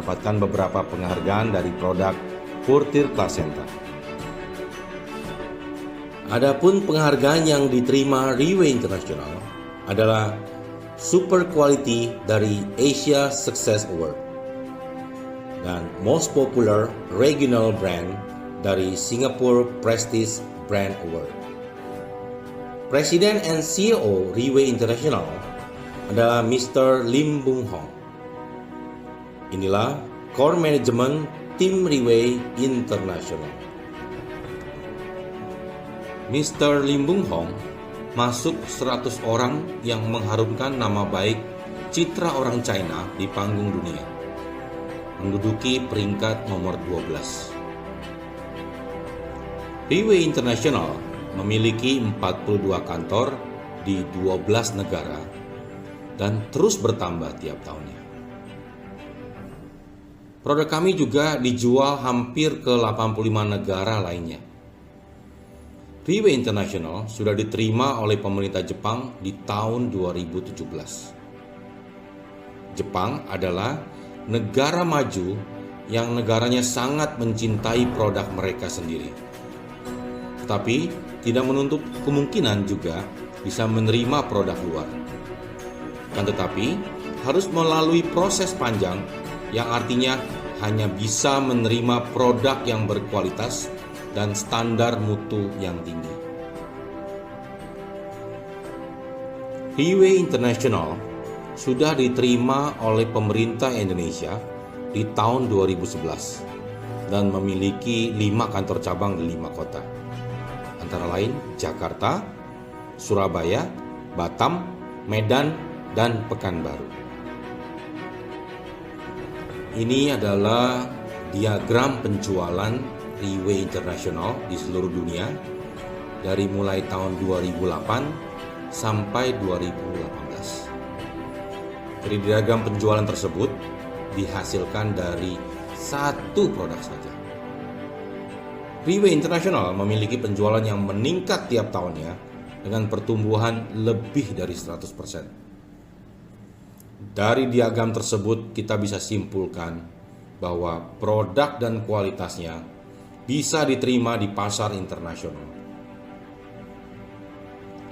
mendapatkan beberapa penghargaan dari produk Porter Placenta. Adapun penghargaan yang diterima Riway International adalah Super Quality dari Asia Success Award dan Most Popular Regional Brand dari Singapore Prestige Brand Award. Presiden and CEO Riway International adalah Mr. Lim Bung Hong. Inilah Core Management Tim Riway International. Mr. Lim Bung Hong masuk 100 orang yang mengharumkan nama baik citra orang China di panggung dunia, menduduki peringkat nomor 12. Riway International memiliki 42 kantor di 12 negara dan terus bertambah tiap tahunnya. Produk kami juga dijual hampir ke 85 negara lainnya. Riway International sudah diterima oleh pemerintah Jepang di tahun 2017. Jepang adalah negara maju yang negaranya sangat mencintai produk mereka sendiri. Tetapi tidak menutup kemungkinan juga bisa menerima produk luar. Kan tetapi harus melalui proses panjang yang artinya hanya bisa menerima produk yang berkualitas dan standar mutu yang tinggi. Riway International sudah diterima oleh pemerintah Indonesia di tahun 2011 dan memiliki 5 kantor cabang di 5 kota, antara lain Jakarta, Surabaya, Batam, Medan, dan Pekanbaru. Ini adalah diagram penjualan Riway International di seluruh dunia dari mulai tahun 2008 sampai 2018. Dari diagram penjualan tersebut dihasilkan dari satu produk saja. Riway International memiliki penjualan yang meningkat tiap tahunnya dengan pertumbuhan lebih dari 100%. Dari diagram tersebut kita bisa simpulkan bahwa produk dan kualitasnya bisa diterima di pasar internasional.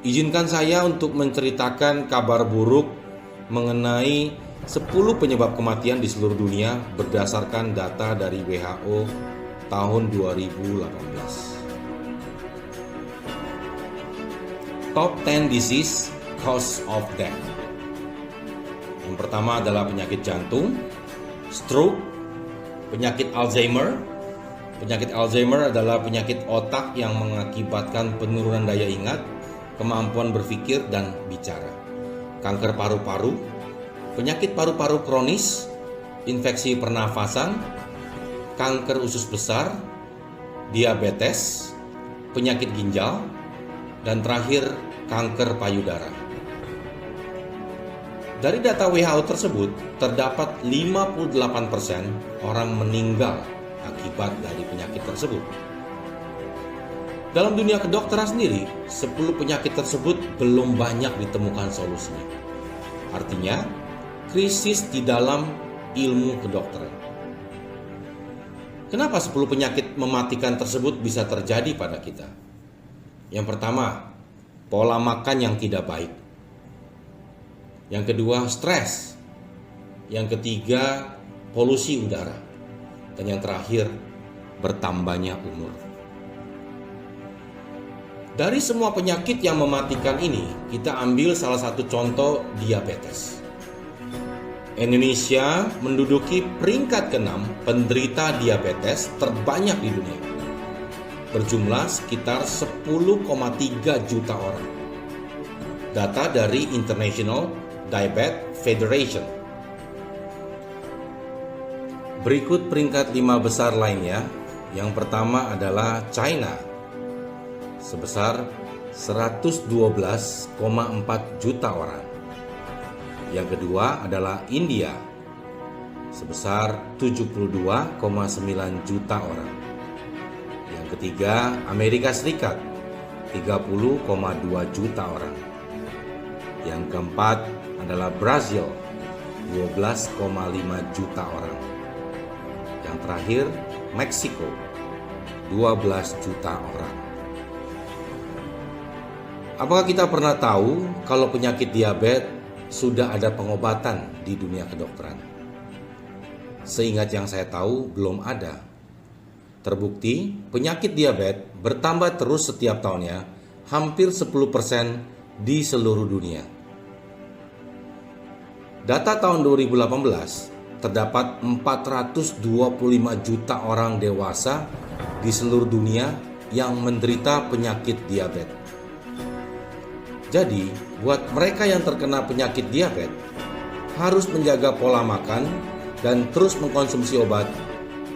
Izinkan saya untuk menceritakan kabar buruk mengenai 10 penyebab kematian di seluruh dunia berdasarkan data dari WHO tahun 2018. Top 10 disease cause of death. Yang pertama adalah penyakit jantung, stroke, penyakit Alzheimer. Penyakit Alzheimer adalah penyakit otak yang mengakibatkan penurunan daya ingat, kemampuan berpikir dan bicara. Kanker paru-paru, penyakit paru-paru kronis, infeksi pernafasan, kanker usus besar, diabetes, penyakit ginjal, dan terakhir kanker payudara. Dari data WHO tersebut, terdapat 58% orang meninggal akibat dari penyakit tersebut. Dalam dunia kedokteran sendiri, 10 penyakit tersebut belum banyak ditemukan solusinya. Artinya, krisis di dalam ilmu kedokteran. Kenapa 10 penyakit mematikan tersebut bisa terjadi pada kita? Yang pertama, pola makan yang tidak baik. Yang kedua, stres. Yang ketiga, polusi udara. Dan yang terakhir, bertambahnya umur. Dari semua penyakit yang mematikan ini, kita ambil salah satu contoh diabetes. Indonesia menduduki peringkat ke-6 penderita diabetes terbanyak di dunia. Berjumlah sekitar 10,3 juta orang. Data dari International Diabetes Federation. Berikut peringkat 5 besar lainnya. Yang pertama adalah China sebesar 112,4 juta orang. Yang kedua adalah India sebesar 72,9 juta orang. Yang ketiga Amerika Serikat 30,2 juta orang. Yang keempat adalah Brazil 12,5 juta orang. Yang terakhir, Meksiko, 12 juta orang. Apakah kita pernah tahu kalau penyakit diabetes sudah ada pengobatan di dunia kedokteran? Seingat yang saya tahu, belum ada. Terbukti, penyakit diabetes bertambah terus setiap tahunnya, hampir 10% di seluruh dunia. Data tahun 2018, terdapat 425 juta orang dewasa di seluruh dunia yang menderita penyakit diabetes. Jadi, buat mereka yang terkena penyakit diabetes, harus menjaga pola makan dan terus mengkonsumsi obat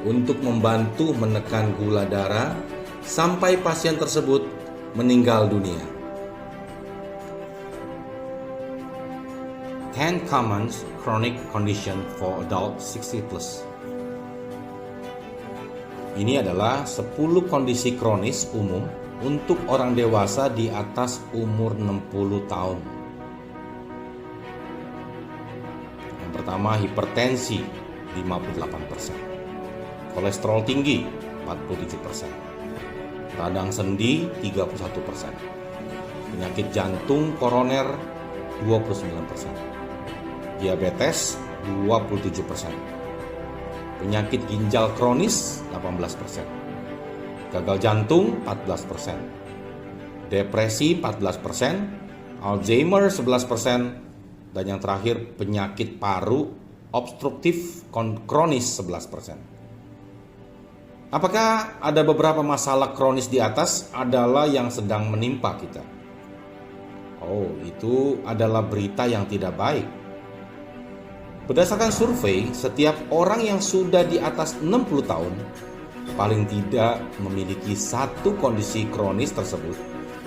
untuk membantu menekan gula darah sampai pasien tersebut meninggal dunia. 10 common chronic condition for adult 60+. Ini adalah 10 kondisi kronis umum untuk orang dewasa di atas umur 60 tahun. Yang pertama, hipertensi 58%, kolesterol tinggi 47%, radang sendi 31%, penyakit jantung koroner 29%, diabetes 27%, penyakit ginjal kronis 18%, gagal jantung 14%, depresi 14%, Alzheimer 11%, dan yang terakhir penyakit paru obstruktif kronis 11%. Apakah ada beberapa masalah kronis di atas adalah yang sedang menimpa kita? Oh, itu adalah berita yang tidak baik. Berdasarkan survei, setiap orang yang sudah di atas 60 tahun paling tidak memiliki satu kondisi kronis tersebut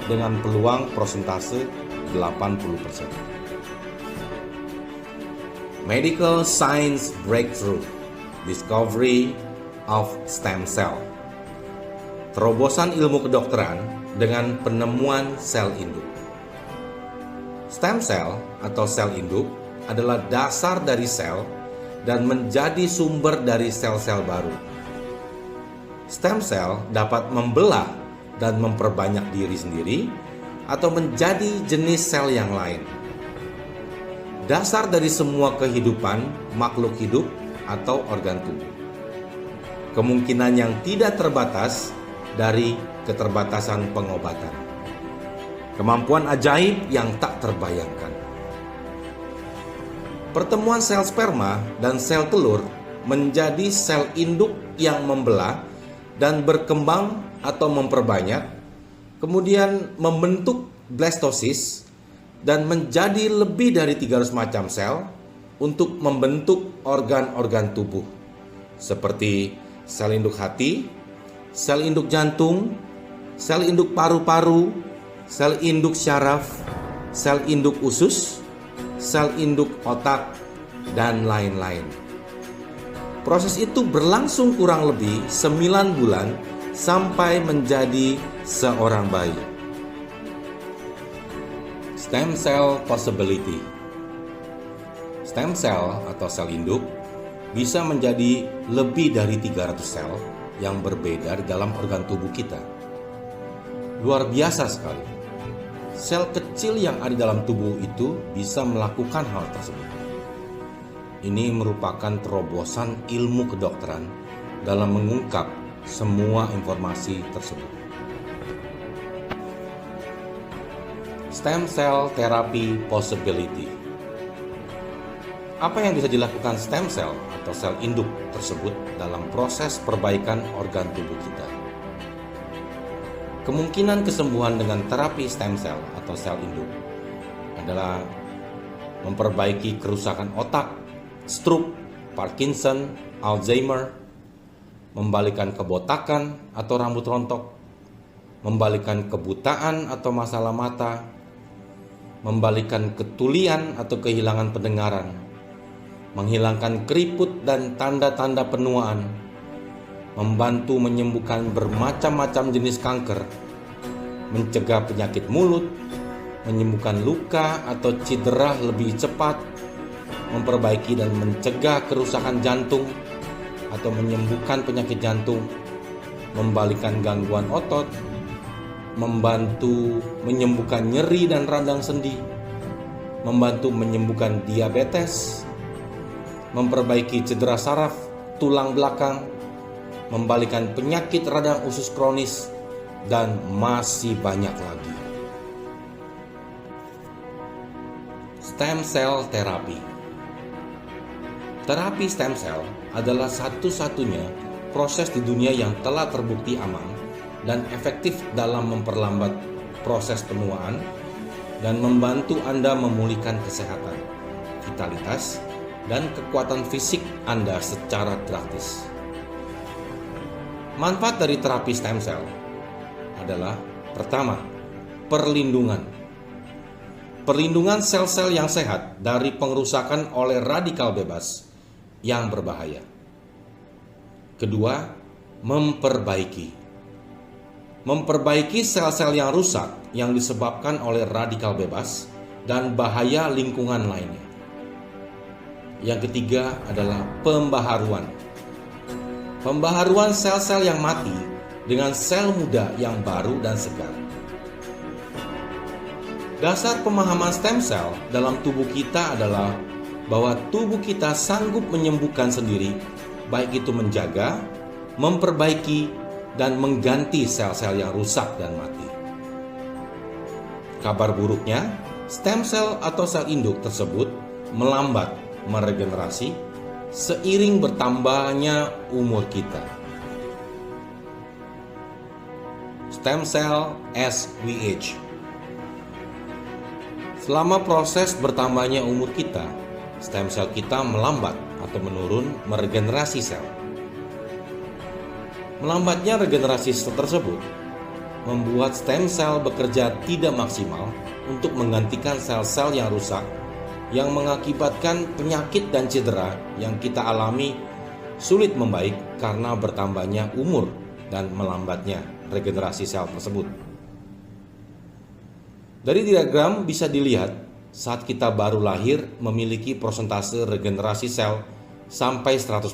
dengan peluang persentase 80%. Medical Science Breakthrough Discovery of Stem Cell. Terobosan ilmu kedokteran dengan penemuan sel induk. Stem cell atau sel induk adalah dasar dari sel dan menjadi sumber dari sel-sel baru. Stem cell dapat membelah dan memperbanyak diri sendiri atau menjadi jenis sel yang lain. Dasar dari semua kehidupan makhluk hidup atau organ tubuh. Kemungkinan yang tidak terbatas dari keterbatasan pengobatan. Kemampuan ajaib yang tak terbayangkan. Pertemuan sel sperma dan sel telur menjadi sel induk yang membelah dan berkembang atau memperbanyak, kemudian membentuk blastosis dan menjadi lebih dari 300 macam sel untuk membentuk organ-organ tubuh seperti sel induk hati, sel induk jantung, sel induk paru-paru, sel induk syaraf, sel induk usus, sel induk otak, dan lain-lain. Proses itu berlangsung kurang lebih 9 bulan sampai menjadi seorang bayi. Stem cell possibility. Stem cell atau sel induk bisa menjadi lebih dari 300 sel yang berbeda di dalam organ tubuh kita. Luar biasa sekali. Sel kecil yang ada di dalam tubuh itu bisa melakukan hal tersebut. Ini merupakan terobosan ilmu kedokteran dalam mengungkap semua informasi tersebut. Stem cell therapy possibility. Apa yang bisa dilakukan stem cell atau sel induk tersebut dalam proses perbaikan organ tubuh kita? Kemungkinan kesembuhan dengan terapi stem cell atau sel induk adalah memperbaiki kerusakan otak, stroke, Parkinson, Alzheimer, membalikan kebotakan atau rambut rontok, membalikan kebutaan atau masalah mata, membalikan ketulian atau kehilangan pendengaran, menghilangkan keriput dan tanda-tanda penuaan, membantu menyembuhkan bermacam-macam jenis kanker, mencegah penyakit mulut, menyembuhkan luka atau cedera lebih cepat, memperbaiki dan mencegah kerusakan jantung, atau menyembuhkan penyakit jantung, membalikkan gangguan otot, membantu menyembuhkan nyeri dan radang sendi, membantu menyembuhkan diabetes, memperbaiki cedera saraf, tulang belakang, membalikkan penyakit radang usus kronis, dan masih banyak lagi. Stem cell terapi. Terapi stem cell adalah satu-satunya proses di dunia yang telah terbukti aman dan efektif dalam memperlambat proses penuaan dan membantu Anda memulihkan kesehatan, vitalitas, dan kekuatan fisik Anda secara gratis. Manfaat dari terapi stem cell adalah pertama, perlindungan. Perlindungan sel-sel yang sehat dari pengerusakan oleh radikal bebas yang berbahaya. Kedua, memperbaiki. Memperbaiki sel-sel yang rusak yang disebabkan oleh radikal bebas dan bahaya lingkungan lainnya. Yang ketiga adalah pembaharuan. Pembaharuan sel-sel yang mati dengan sel muda yang baru dan segar. Dasar pemahaman stem cell dalam tubuh kita adalah bahwa tubuh kita sanggup menyembuhkan sendiri, baik itu menjaga, memperbaiki, dan mengganti sel-sel yang rusak dan mati. Kabar buruknya, stem cell atau sel induk tersebut melambat meregenerasi seiring bertambahnya umur kita. Stem cell SWH. Selama proses bertambahnya umur kita, stem cell kita melambat atau menurun meregenerasi sel. Melambatnya regenerasi sel tersebut membuat stem cell bekerja tidak maksimal untuk menggantikan sel-sel yang rusak yang mengakibatkan penyakit dan cedera yang kita alami sulit membaik karena bertambahnya umur dan melambatnya regenerasi sel tersebut. Dari diagram bisa dilihat saat kita baru lahir memiliki persentase regenerasi sel sampai 100%.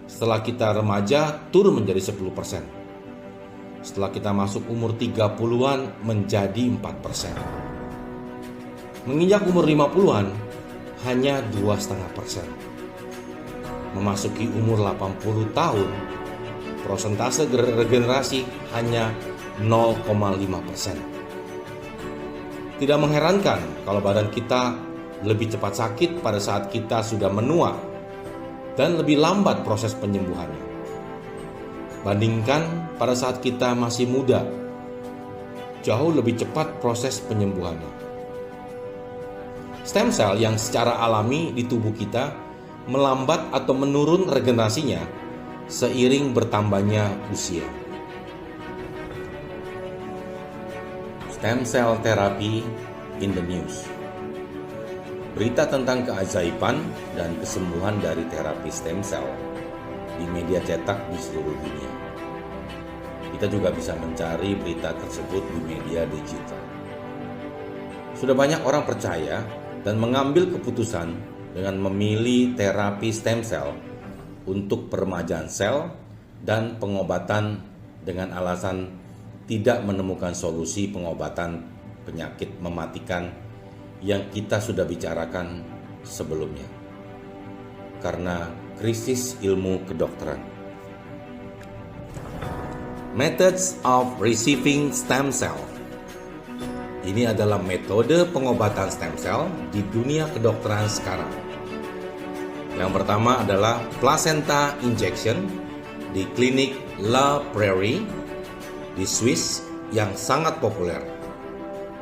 Setelah kita remaja turun menjadi 10%. Setelah kita masuk umur 30-an menjadi 4%. Menginjak umur 50-an hanya 2,5%. Memasuki umur 80 tahun, persentase regenerasi hanya 0,5%. Tidak mengherankan kalau badan kita lebih cepat sakit pada saat kita sudah menua dan lebih lambat proses penyembuhannya. Bandingkan pada saat kita masih muda, jauh lebih cepat proses penyembuhannya. Stem cell yang secara alami di tubuh kita melambat atau menurun regenerasinya seiring bertambahnya usia. Stem cell therapy in the news. Berita tentang keajaiban dan kesembuhan dari terapi stem cell di media cetak di seluruh dunia. Kita juga bisa mencari berita tersebut di media digital. Sudah banyak orang percaya dan mengambil keputusan dengan memilih terapi stem cell untuk peremajaan sel dan pengobatan dengan alasan tidak menemukan solusi pengobatan penyakit mematikan yang kita sudah bicarakan sebelumnya karena krisis ilmu kedokteran. Methods of receiving stem cell. Ini adalah metode pengobatan stem cell di dunia kedokteran sekarang. Yang pertama adalah placenta injection di klinik La Prairie di Swiss yang sangat populer.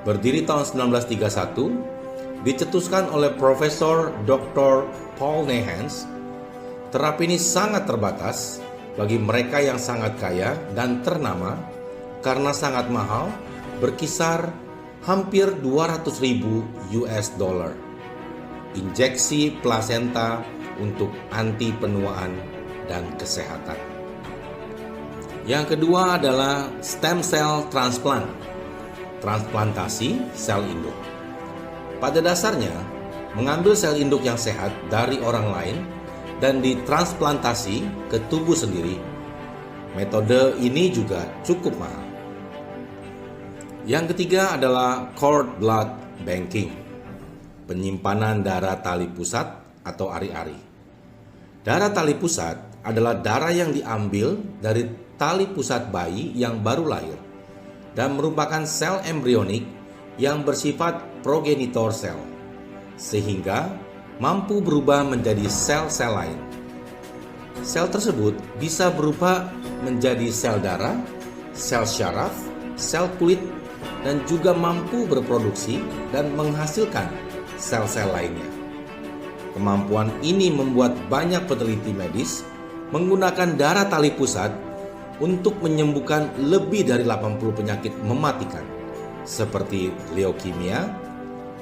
Berdiri tahun 1931, dicetuskan oleh Profesor Dr. Paul Nehans. Terapi ini sangat terbatas bagi mereka yang sangat kaya dan ternama karena sangat mahal, berkisar hampir 200.000 US dollar. Injeksi plasenta untuk anti penuaan dan kesehatan. Yang kedua adalah stem cell transplant, transplantasi sel induk. Pada dasarnya, mengambil sel induk yang sehat dari orang lain dan ditransplantasi ke tubuh sendiri. Metode ini juga cukup mahal. Yang ketiga adalah cord blood banking, penyimpanan darah tali pusat atau ari-ari. Darah tali pusat adalah darah yang diambil dari tali pusat bayi yang baru lahir dan merupakan sel embrionik yang bersifat progenitor sel, sehingga mampu berubah menjadi sel-sel lain. Sel tersebut bisa berubah menjadi sel darah, sel syaraf, sel kulit, dan juga mampu berproduksi dan menghasilkan sel-sel lainnya. Kemampuan ini membuat banyak peneliti medis menggunakan darah tali pusat untuk menyembuhkan lebih dari 80 penyakit mematikan, seperti leukemia,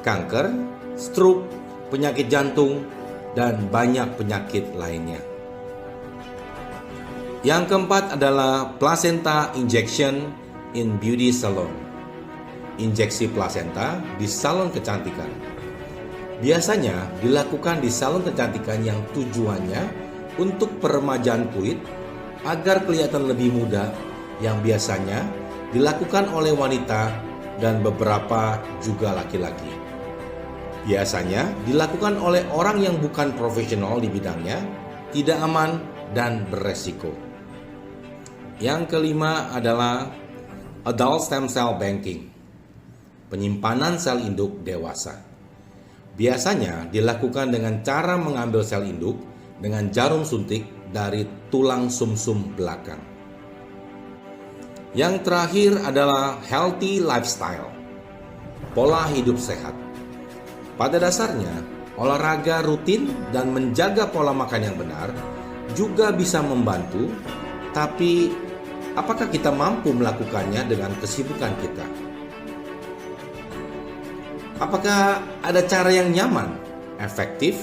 kanker, stroke, penyakit jantung, dan banyak penyakit lainnya. Yang keempat adalah placenta injection in beauty salon. Injeksi plasenta di salon kecantikan. Biasanya dilakukan di salon kecantikan yang tujuannya untuk peremajaan kulit agar kelihatan lebih muda, yang biasanya dilakukan oleh wanita dan beberapa juga laki-laki. Biasanya dilakukan oleh orang yang bukan profesional di bidangnya, tidak aman dan beresiko. Yang kelima adalah adult stem cell banking, penyimpanan sel induk dewasa. Biasanya dilakukan dengan cara mengambil sel induk dengan jarum suntik dari tulang sumsum belakang. Yang terakhir adalah healthy lifestyle, pola hidup sehat. Pada dasarnya, olahraga rutin dan menjaga pola makan yang benar juga bisa membantu, tapi apakah kita mampu melakukannya dengan kesibukan kita? Apakah ada cara yang nyaman, efektif,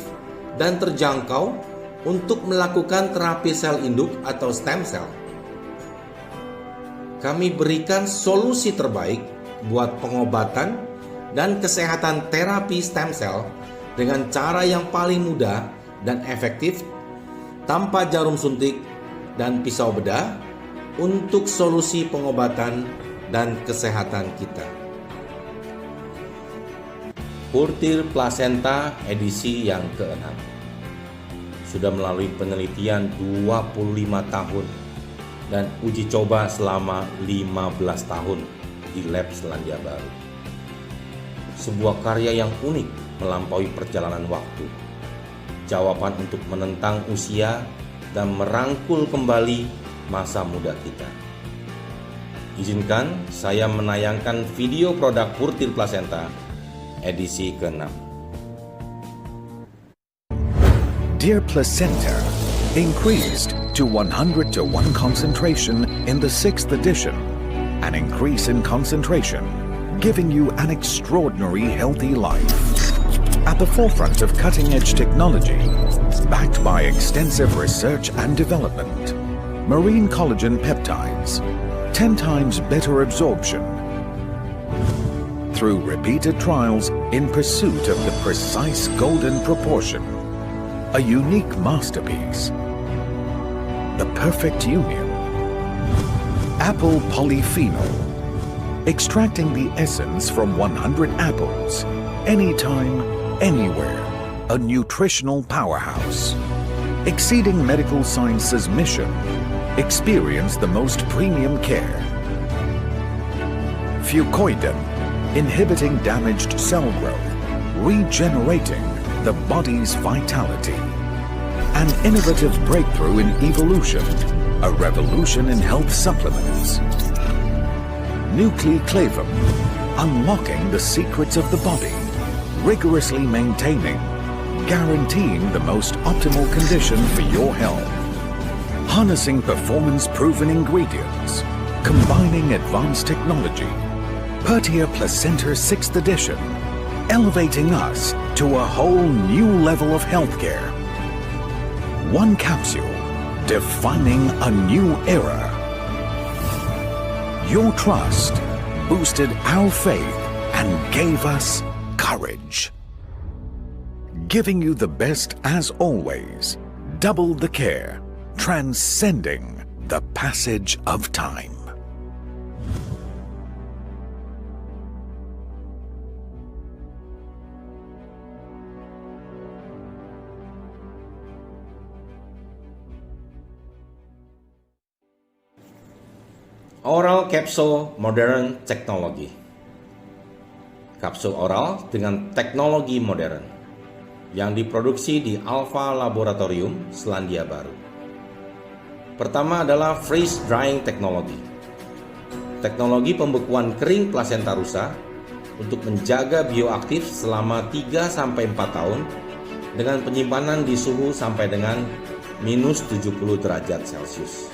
dan terjangkau untuk melakukan terapi sel induk atau stem cell? Kami berikan solusi terbaik buat pengobatan dan kesehatan terapi stem cell dengan cara yang paling mudah dan efektif, tanpa jarum suntik dan pisau bedah, untuk solusi pengobatan dan kesehatan kita. Purtir Placenta edisi yang ke-6 sudah melalui penelitian 25 tahun dan uji coba selama 15 tahun di lab Selandia Baru. Sebuah karya yang unik melampaui perjalanan waktu. Jawaban untuk menentang usia dan merangkul kembali masa muda kita. Izinkan saya menayangkan video produk Purtir Placenta edisi ke-6. Dear Placenta, increased to 100:1 concentration in the 6th edition, an increase in concentration, giving you an extraordinary healthy life. At the forefront of cutting-edge technology, backed by extensive research and development, marine collagen peptides, 10 times better absorption. Through repeated trials in pursuit of the precise golden proportion, a unique masterpiece, the perfect union. Apple polyphenol, extracting the essence from 100 apples, anytime, anywhere, a nutritional powerhouse. Exceeding medical science's mission, experience the most premium care. Fucoidan, inhibiting damaged cell growth, regenerating the body's vitality. An innovative breakthrough in evolution, a revolution in health supplements. Nucleoclavum, unlocking the secrets of the body, rigorously maintaining, guaranteeing the most optimal condition for your health. Harnessing performance-proven ingredients, combining advanced technology. Purtir Placenta 6th edition, elevating us to a whole new level of healthcare. One capsule, defining a new era. Your trust boosted our faith and gave us courage. Giving you the best as always, Double the care, transcending the passage of time. Oral Capsule Modern Technology. Kapsul oral dengan teknologi modern yang diproduksi di Alpha Laboratorium, Selandia Baru. Pertama adalah Freeze Drying Technology. Teknologi pembekuan kering plasenta rusa untuk menjaga bioaktif selama 3-4 tahun dengan penyimpanan di suhu sampai dengan minus 70 derajat Celcius.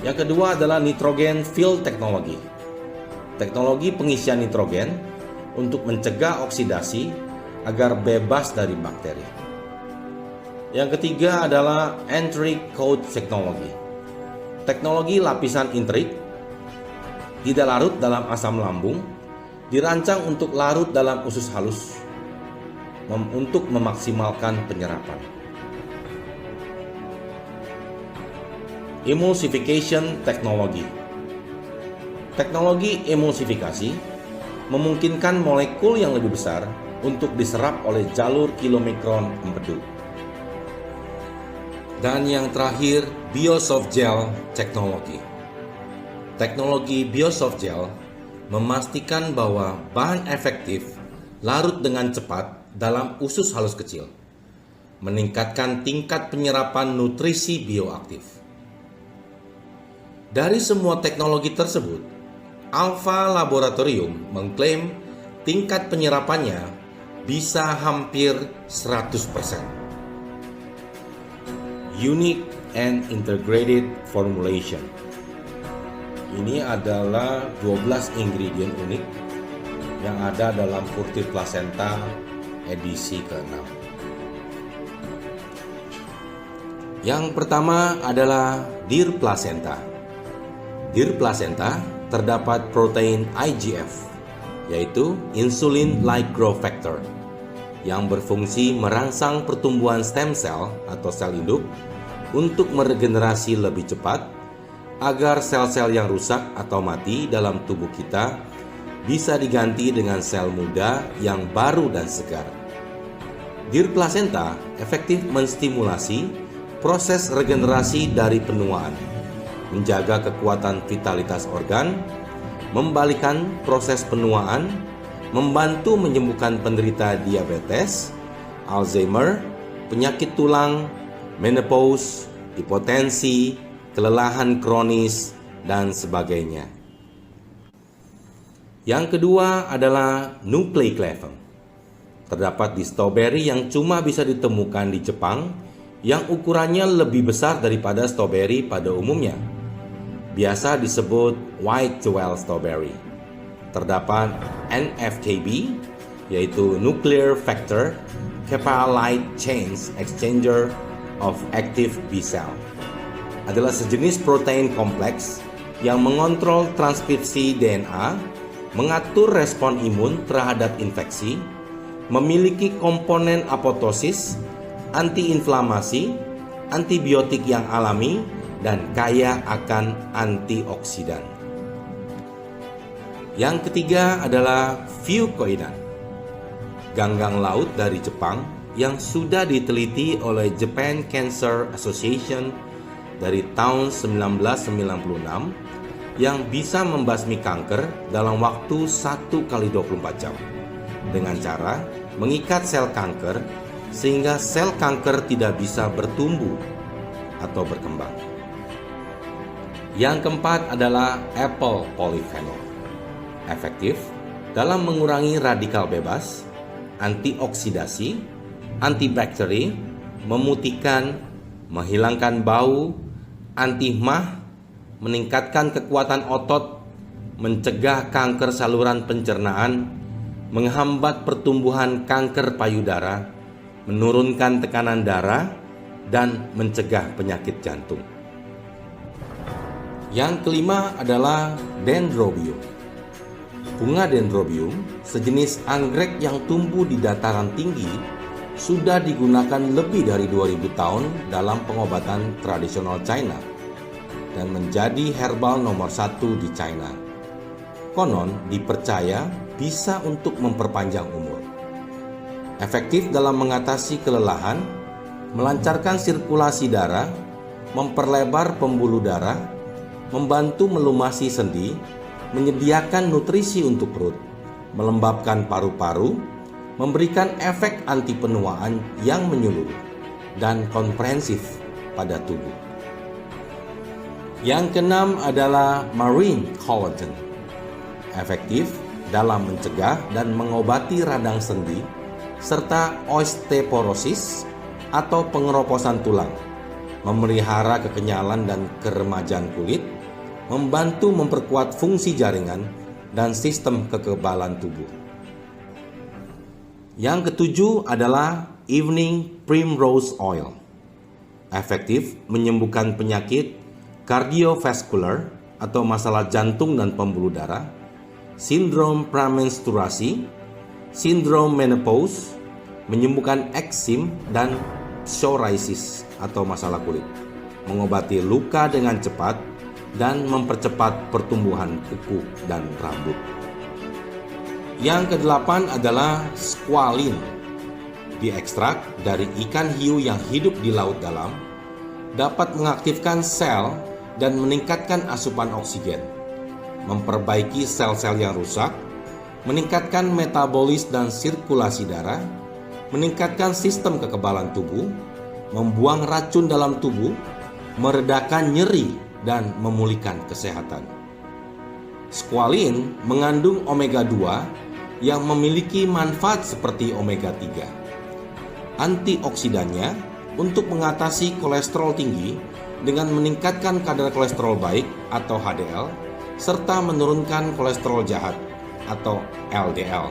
Yang kedua adalah Nitrogen Fill Technology. Teknologi pengisian nitrogen untuk mencegah oksidasi agar bebas dari bakteri. Yang ketiga adalah Enteric Coat Technology. Teknologi lapisan enterik tidak larut dalam asam lambung, dirancang untuk larut dalam usus halus untuk memaksimalkan penyerapan. Emulsification Technology. Teknologi emulsifikasi memungkinkan molekul yang lebih besar untuk diserap oleh jalur kilomikron empedu. Dan yang terakhir, Biosoftgel Technology. Teknologi Biosoftgel memastikan bahwa bahan efektif larut dengan cepat dalam usus halus kecil, meningkatkan tingkat penyerapan nutrisi bioaktif. Dari semua teknologi tersebut, Alpha Laboratorium mengklaim tingkat penyerapannya bisa hampir 100%. Unique and Integrated Formulation. Ini adalah 12 ingredient unik yang ada dalam Furtive Placenta edisi ke-6. Yang pertama adalah Dear Placenta. Dear Placenta terdapat protein IGF, yaitu Insulin-like Growth Factor, yang berfungsi merangsang pertumbuhan stem cell atau sel induk untuk meregenerasi lebih cepat agar sel-sel yang rusak atau mati dalam tubuh kita bisa diganti dengan sel muda yang baru dan segar. Dear Placenta efektif menstimulasi proses regenerasi dari penuaan, menjaga kekuatan vitalitas organ, membalikan proses penuaan, membantu menyembuhkan penderita diabetes, Alzheimer, penyakit tulang, menopause, hipotensi, kelelahan kronis, dan sebagainya. Yang kedua adalah Nucleoclavin. Terdapat di strawberry yang cuma bisa ditemukan di Jepang, yang ukurannya lebih besar daripada strawberry pada umumnya. Biasa disebut white jewel strawberry. Terdapat NFKB, yaitu Nuclear Factor Kappa Light Chain Exchanger of Active B Cell. Adalah sejenis protein kompleks yang mengontrol transkripsi DNA, mengatur respon imun terhadap infeksi, memiliki komponen apoptosis, antiinflamasi, antibiotik yang alami, dan kaya akan antioksidan. Yang ketiga adalah fucoidan, ganggang laut dari Jepang yang sudah diteliti oleh Japan Cancer Association dari tahun 1996 yang bisa membasmi kanker dalam waktu 1 kali 24 jam dengan cara mengikat sel kanker sehingga sel kanker tidak bisa bertumbuh atau berkembang. Yang keempat adalah apple polyphenol. Efektif dalam mengurangi radikal bebas, antioksidasi, antibakteri, memutihkan, menghilangkan bau, anti-mah, meningkatkan kekuatan otot, mencegah kanker saluran pencernaan, menghambat pertumbuhan kanker payudara, menurunkan tekanan darah, dan mencegah penyakit jantung. Yang kelima adalah Dendrobium. Bunga Dendrobium, sejenis anggrek yang tumbuh di dataran tinggi, sudah digunakan lebih dari 2000 tahun dalam pengobatan tradisional China dan menjadi herbal nomor 1 di China. Konon dipercaya bisa untuk memperpanjang umur. Efektif dalam mengatasi kelelahan, melancarkan sirkulasi darah, memperlebar pembuluh darah, membantu melumasi sendi, menyediakan nutrisi untuk perut, melembabkan paru-paru, memberikan efek anti penuaan yang menyeluruh dan komprehensif pada tubuh. Yang keenam adalah marine collagen. Efektif dalam mencegah dan mengobati radang sendi serta osteoporosis atau pengeroposan tulang, memelihara kekenyalan dan keremajan kulit, membantu memperkuat fungsi jaringan dan sistem kekebalan tubuh. Yang ketujuh adalah evening primrose oil. Efektif menyembuhkan penyakit kardiovaskular atau masalah jantung dan pembuluh darah, sindrom premenstruasi, sindrom menopause, menyembuhkan eksim dan psoriasis atau masalah kulit, mengobati luka dengan cepat, dan mempercepat pertumbuhan kuku dan rambut. Yang kedelapan adalah squalene. Diekstrak dari ikan hiu yang hidup di laut dalam, dapat mengaktifkan sel dan meningkatkan asupan oksigen, memperbaiki sel-sel yang rusak, meningkatkan metabolis dan sirkulasi darah, meningkatkan sistem kekebalan tubuh, membuang racun dalam tubuh, meredakan nyeri, dan memulihkan kesehatan. Squalene mengandung omega 2 yang memiliki manfaat seperti omega 3. Antioksidannya untuk mengatasi kolesterol tinggi dengan meningkatkan kadar kolesterol baik atau HDL serta menurunkan kolesterol jahat atau LDL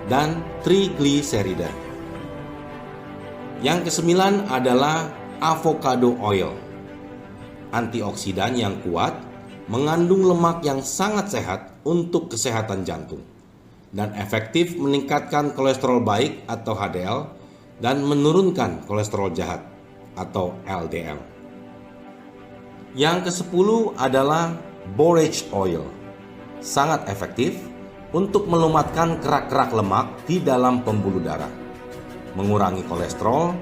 dan trigliserida. Yang kesembilan adalah avocado oil. Antioksidan yang kuat, mengandung lemak yang sangat sehat untuk kesehatan jantung, dan efektif meningkatkan kolesterol baik atau HDL dan menurunkan kolesterol jahat atau LDL. Yang ke-10 adalah borage oil. Sangat efektif untuk melumatkan kerak-kerak lemak di dalam pembuluh darah, mengurangi kolesterol,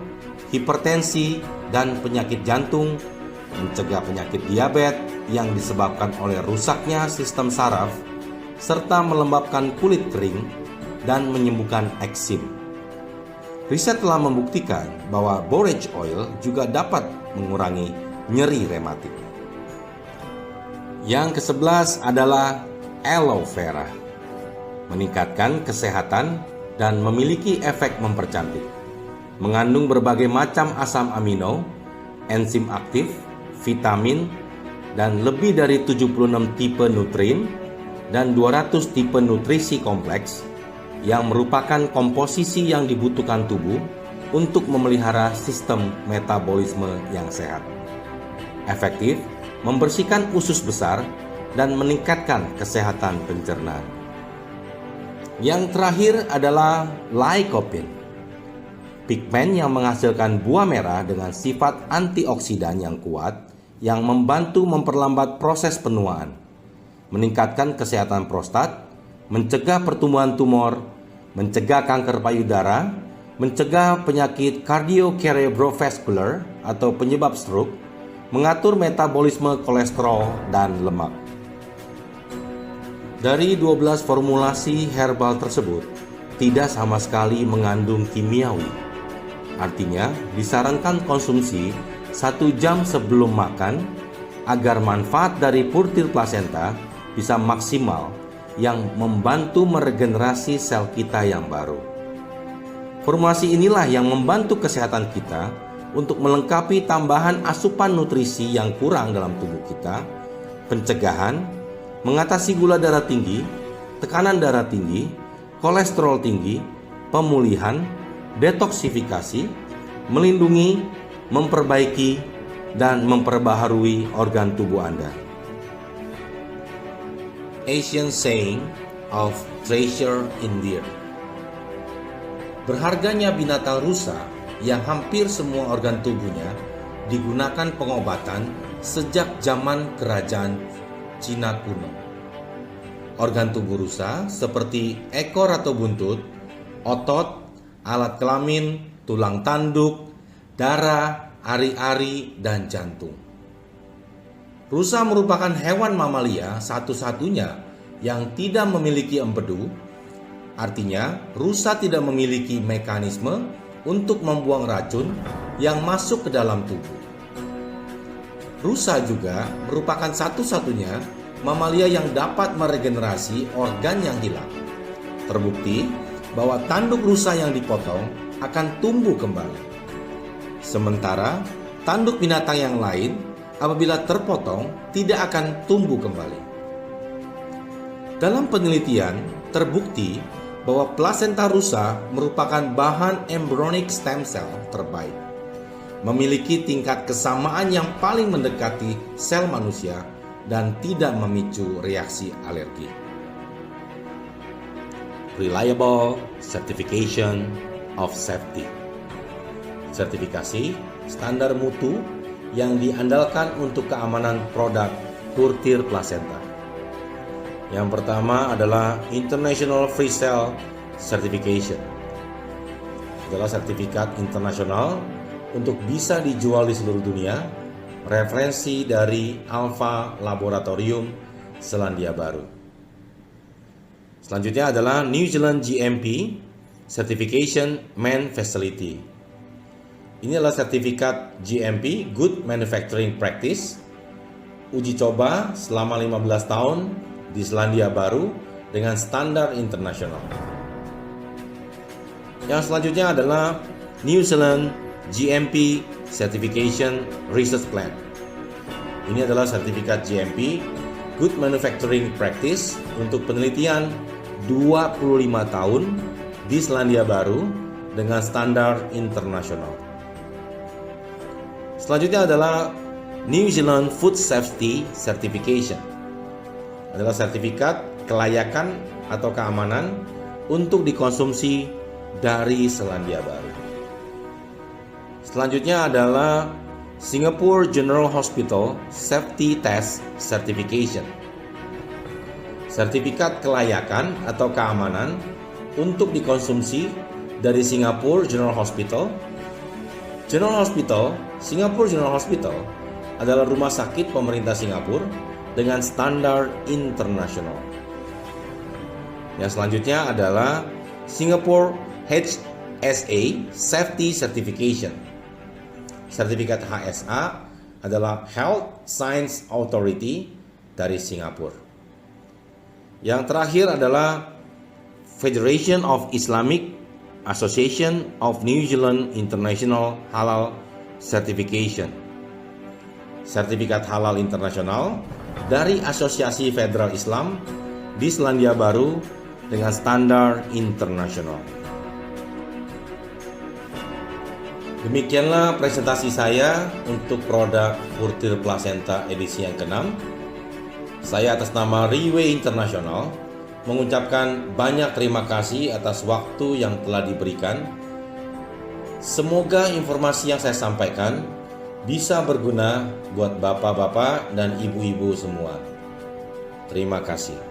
hipertensi, dan penyakit jantung, mencegah penyakit diabetes yang disebabkan oleh rusaknya sistem saraf, serta melembabkan kulit kering dan menyembuhkan eksim. Riset telah membuktikan bahwa borage oil juga dapat mengurangi nyeri rematik. Yang ke-11 adalah aloe vera. Meningkatkan kesehatan dan memiliki efek mempercantik. Mengandung berbagai macam asam amino, enzim aktif, vitamin, dan lebih dari 76 tipe nutrien dan 200 tipe nutrisi kompleks yang merupakan komposisi yang dibutuhkan tubuh untuk memelihara sistem metabolisme yang sehat. Efektif membersihkan usus besar dan meningkatkan kesehatan pencernaan. Yang terakhir adalah lycopene. Pigmen yang menghasilkan buah merah dengan sifat antioksidan yang kuat yang membantu memperlambat proses penuaan, meningkatkan kesehatan prostat, mencegah pertumbuhan tumor, mencegah kanker payudara, mencegah penyakit kardio-cerebrovascular atau penyebab stroke, mengatur metabolisme kolesterol dan lemak. Dari 12 formulasi herbal tersebut, tidak sama sekali mengandung kimiawi. Artinya, disarankan konsumsi 1 jam sebelum makan agar manfaat dari purtir plasenta bisa maksimal yang membantu meregenerasi sel kita yang baru. Formulasi inilah yang membantu kesehatan kita untuk melengkapi tambahan asupan nutrisi yang kurang dalam tubuh kita, pencegahan, mengatasi gula darah tinggi, tekanan darah tinggi, kolesterol tinggi, pemulihan, detoksifikasi, melindungi, memperbaiki, dan memperbaharui organ tubuh Anda. Asian saying of treasure in deer. berharganya binatang rusa yang hampir semua organ tubuhnya digunakan pengobatan sejak zaman kerajaan Cina kuno. Organ tubuh rusa seperti ekor atau buntut, otot, alat kelamin, tulang tanduk, darah, ari-ari, dan jantung. Rusa merupakan hewan mamalia satu-satunya yang tidak memiliki empedu. Artinya, rusa tidak memiliki mekanisme untuk membuang racun yang masuk ke dalam tubuh. Rusa juga merupakan satu-satunya mamalia yang dapat meregenerasi organ yang hilang. Terbukti bahwa tanduk rusa yang dipotong akan tumbuh kembali. Sementara tanduk binatang yang lain apabila terpotong tidak akan tumbuh kembali. Dalam penelitian terbukti bahwa plasenta rusa merupakan bahan embryonic stem cell terbaik, memiliki tingkat kesamaan yang paling mendekati sel manusia dan tidak memicu reaksi alergi. Reliable certification of safety. Sertifikasi standar mutu yang diandalkan untuk keamanan produk kurtir plasenta. Yang pertama adalah International Free Cell Certification. Adalah sertifikat internasional untuk bisa dijual di seluruh dunia, referensi dari Alpha Laboratorium Selandia Baru. Selanjutnya adalah New Zealand GMP Certification Main Facility. Ini adalah sertifikat GMP Good Manufacturing Practice, uji coba selama 15 tahun di Selandia Baru dengan standar internasional. Yang selanjutnya adalah New Zealand GMP Certification Research Plan. Ini adalah sertifikat GMP Good Manufacturing Practice untuk penelitian 25 tahun di Selandia Baru dengan standar internasional. Selanjutnya adalah New Zealand Food Safety Certification. Adalah sertifikat kelayakan atau keamanan untuk dikonsumsi dari Selandia Baru. Selanjutnya adalah Singapore General Hospital Safety Test Certification. Sertifikat kelayakan atau keamanan untuk dikonsumsi dari Singapore General Hospital. Singapore General Hospital adalah rumah sakit pemerintah Singapura dengan standar internasional. Yang selanjutnya adalah Singapore HSA Safety Certification. Sertifikat HSA adalah Health Science Authority dari Singapura. Yang terakhir adalah Federation of Islamic Association of New Zealand International Halal Certification. Sertifikat halal internasional dari Asosiasi Federal Islam di Selandia Baru dengan standar internasional. Demikianlah presentasi saya untuk produk kurtir plasenta edisi yang ke-6. Saya atas nama Riway International mengucapkan banyak terima kasih atas waktu yang telah diberikan. Semoga informasi yang saya sampaikan bisa berguna buat bapak-bapak dan ibu-ibu semua. Terima kasih.